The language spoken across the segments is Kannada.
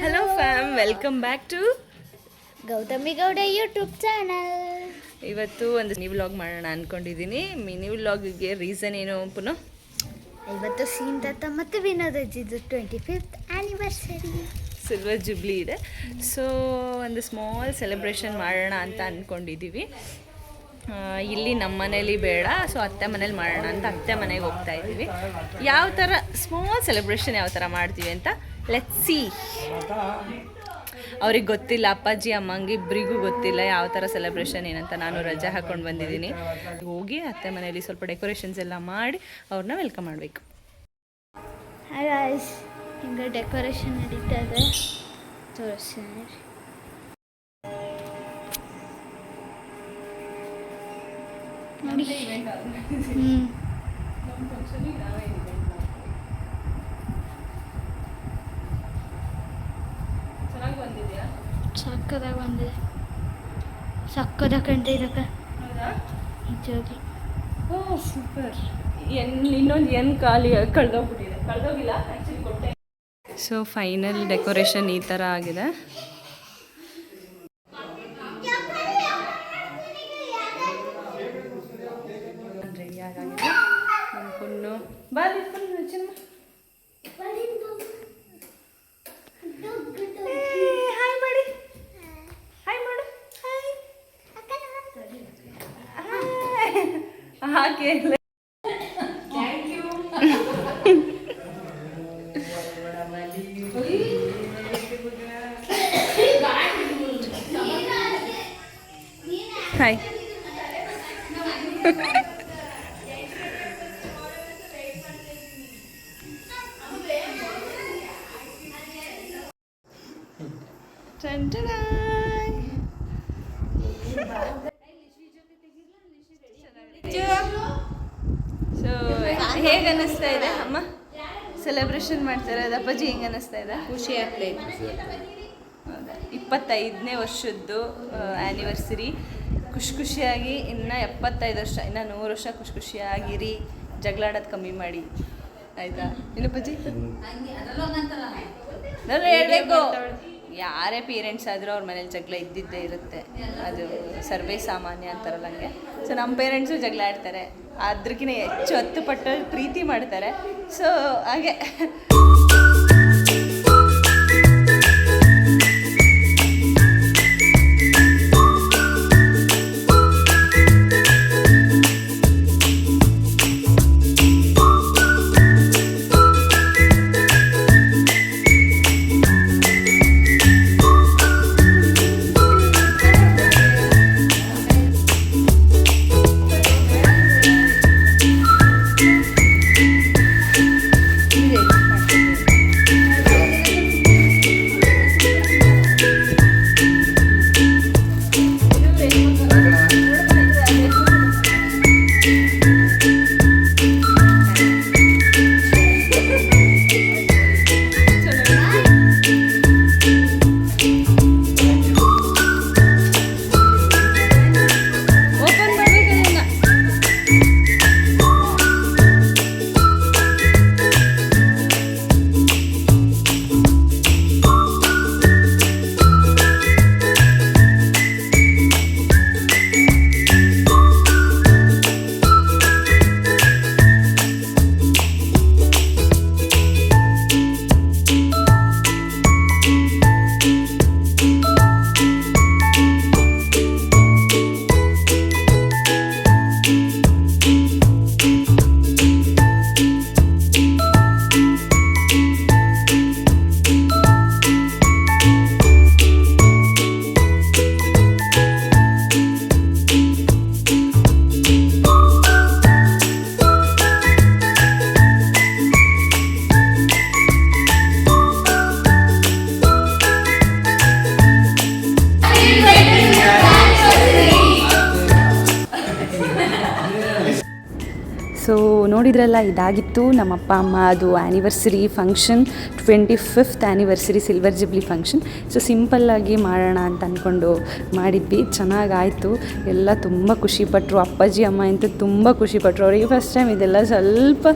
Hello fam, welcome back to Gautami Gowda YouTube channel. ಇವತ್ತು ಒಂದು ಮಿನಿ ವ್ಲಾಗ್ ಮಾಡೋಣ ಅಂದ್ಕೊಂಡಿದ್ದೀನಿ. ಮಿನಿ ವ್ಲಾಗಿಗೆ ರೀಸನ್ ಏನು ಪುನಃ? ಇವತ್ತು ಸೀನ್ ತಾತ ಮತ್ತು ವಿನೋದ್ ಅಜ್ಜಿದು 25th ಆ್ಯನಿವರ್ಸರಿ, ಸಿಲ್ವರ್ ಜುಬ್ಲಿ ಇದೆ. ಸೊ ಒಂದು ಸ್ಮಾಲ್ ಸೆಲೆಬ್ರೇಷನ್ ಮಾಡೋಣ ಅಂತ ಅಂದ್ಕೊಂಡಿದ್ದೀವಿ. ಇಲ್ಲಿ ನಮ್ಮ ಮನೇಲಿ ಬೇಡ, ಸೊ ಅತ್ತೆ ಮನೇಲಿ ಮಾಡೋಣ ಅಂತ ಅತ್ತೆ ಮನೆಗೆ ಹೋಗ್ತಾ ಇದ್ದೀವಿ. ಯಾವ ಥರ ಸ್ಮಾಲ್ ಸೆಲೆಬ್ರೇಷನ್ ಯಾವ ಥರ ಮಾಡ್ತೀವಿ ಅಂತ ಲೆಟ್ಸ್ ಸಿ. ಅವ್ರಿಗೆ ಗೊತ್ತಿಲ್ಲ, ಅಪ್ಪಾಜಿ ಅಮ್ಮಂಗೆ ಇಬ್ಬರಿಗೂ ಗೊತ್ತಿಲ್ಲ ಯಾವ ಥರ ಸೆಲೆಬ್ರೇಷನ್ ಏನಂತ. ನಾನು ರಜೆ ಹಾಕ್ಕೊಂಡು ಬಂದಿದ್ದೀನಿ. ಹೋಗಿ ಅತ್ತೆ ಮನೆಯಲ್ಲಿ ಸ್ವಲ್ಪ ಡೆಕೋರೇಷನ್ಸ್ ಎಲ್ಲ ಮಾಡಿ ಅವ್ರನ್ನ ವೆಲ್ಕಮ್ ಮಾಡಬೇಕು. ಹಿಂಗೆ ಡೆಕೋರೇಷನ್ ನಡೀತಾ ಇದೆ, ತೋರಿಸ್ತೀನಿ. ನೋಡಿ, ಸಕ್ಕದಾಗ ಬಂದಿದೆ, ಸಕ್ಕದ ಕಂಡ್ರಿ ಇದಕ್ಕೆ ನಿಜವಾಗಿ. ಓ ಸೂಪರ್. ಇನ್ನೊಂದು ಏನು ಕಳ್ದೋಗಿಲ್ಲ ಆ್ಯಕ್ಚುಲಿ ಕೊಟ್ಟೆ. ಸೊ ಫೈನಲ್ ಡೆಕೋರೇಷನ್ ಈ ಥರ ಆಗಿದೆ. ರೆಡಿಯಾಗಿದೆ ನಮ್ಮ ಪುನ್ನು. ಬಾರಿ ಪುನ್ನು ಚಿನ್ನ, ಹಾಯ್ ಮಾಡಿ, ಹಾಯ್ ಮಾಡು, ಹಾಗೆ ಹಾಯ್. ಸೊ ಹೇಗೆ ಅನ್ನಿಸ್ತಾ ಇದೆ ಅಮ್ಮ ಸೆಲೆಬ್ರೇಷನ್ ಮಾಡ್ತಾರೆ? ಅಪ್ಪಾಜಿ ಹೆಂಗೆ ಅನ್ನಿಸ್ತಾ ಇದೆ? ಖುಷಿ ಆಗ್ತೈತೆ. ಹೌದಾ, 25ನೇ ವರ್ಷದ್ದು ಆ್ಯನಿವರ್ಸರಿ. ಖುಷಿಯಾಗಿ ಇನ್ನು 75 ವರ್ಷ, ಇನ್ನು 100 ವರ್ಷ ಖುಷಿಯಾಗಿರಿ. ಜಗಳಾಡೋದು ಕಮ್ಮಿ ಮಾಡಿ, ಆಯಿತಾ? ಇನ್ನಪ್ಪಜ್ಜಿ ನಾನು ಹೇಳಬೇಕು, ಯಾರೇ ಪೇರೆಂಟ್ಸ್ ಆದರೂ ಅವ್ರ ಮನೇಲಿ ಜಗಳ ಇದ್ದಿದ್ದೇ ಇರುತ್ತೆ, ಅದು ಸರ್ವೇ ಸಾಮಾನ್ಯ ಅಂತಾರಲ್ಲ ಹಂಗೆ. ಸೊ ನಮ್ಮ ಪೇರೆಂಟ್ಸು ಜಗಳ ಆಡ್ತಾರೆ, ಅದ್ರಕ್ಕಿಂತ ಹೆಚ್ಚು 10 ಪಟ್ಟು ಪ್ರೀತಿ ಮಾಡ್ತಾರೆ. ಸೊ ಹಾಗೆ ನೋಡಿದ್ರಲ್ಲ, ಇದಾಗಿತ್ತು ನಮ್ಮ ಅಪ್ಪ ಅಮ್ಮ ಅದು anniversary function, 25th anniversary silver jubilee function. So ಸಿಂಪಲ್ಲಾಗಿ ಮಾಡೋಣ ಅಂತ ಅಂದ್ಕೊಂಡು ಮಾಡಿದ್ವಿ. ಚೆನ್ನಾಗಾಯಿತು, ಎಲ್ಲ ತುಂಬ ಖುಷಿಪಟ್ಟರು. ಅಪ್ಪಾಜಿ ಅಮ್ಮ ಅಂತೂ ತುಂಬ ಖುಷಿಪಟ್ಟರು. ಅವರಿಗೆ ಫಸ್ಟ್ ಟೈಮ್ ಇದೆಲ್ಲ ಸ್ವಲ್ಪ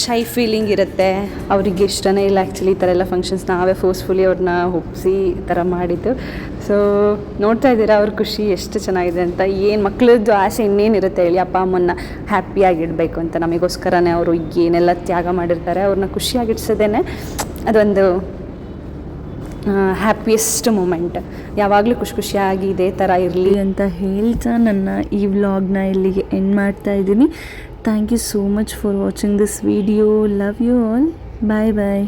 ಶೈ ಫೀಲಿಂಗ್ ಇರುತ್ತೆ, ಅವರಿಗೆ ಇಷ್ಟನೇ ಇಲ್ಲ ಆ್ಯಕ್ಚುಲಿ ಈ ಥರ ಎಲ್ಲ ಫಂಕ್ಷನ್ಸ್. ನಾವೇ ಫೋರ್ಸ್ಫುಲಿ ಅವ್ರನ್ನ ಒಪ್ಪಿಸಿ ಈ ಥರ ಮಾಡಿದ್ದು. ಸೊ ನೋಡ್ತಾ ಇದ್ದೀರಾ ಅವ್ರ ಖುಷಿ ಎಷ್ಟು ಚೆನ್ನಾಗಿದೆ ಅಂತ. ಏನು ಮಕ್ಕಳದ್ದು ಆಸೆ ಇನ್ನೇನಿರುತ್ತೆ ಹೇಳಿ, ಅಪ್ಪ ಅಮ್ಮನ್ನ ಹ್ಯಾಪಿಯಾಗಿಡಬೇಕು ಅಂತ. ನಮಗೋಸ್ಕರನೇ ಅವರು ಏನೆಲ್ಲ ತ್ಯಾಗ ಮಾಡಿರ್ತಾರೆ, ಅವ್ರನ್ನ ಖುಷಿಯಾಗಿಡ್ಸೋದೇ ಅದೊಂದು ಹ್ಯಾಪಿಯೆಸ್ಟ್ ಮೂಮೆಂಟ್. ಯಾವಾಗಲೂ ಖುಷಿಯಾಗಿ ಇದೇ ಥರ ಇರಲಿ ಅಂತ ಹೇಳ್ತಾ ನನ್ನ ಈ ವ್ಲಾಗ್ನ ಇಲ್ಲಿಗೆ ಎಂಡ್ ಮಾಡ್ತಾ ಇದ್ದೀನಿ. Thank you so much for watching this video. Love you all. Bye bye.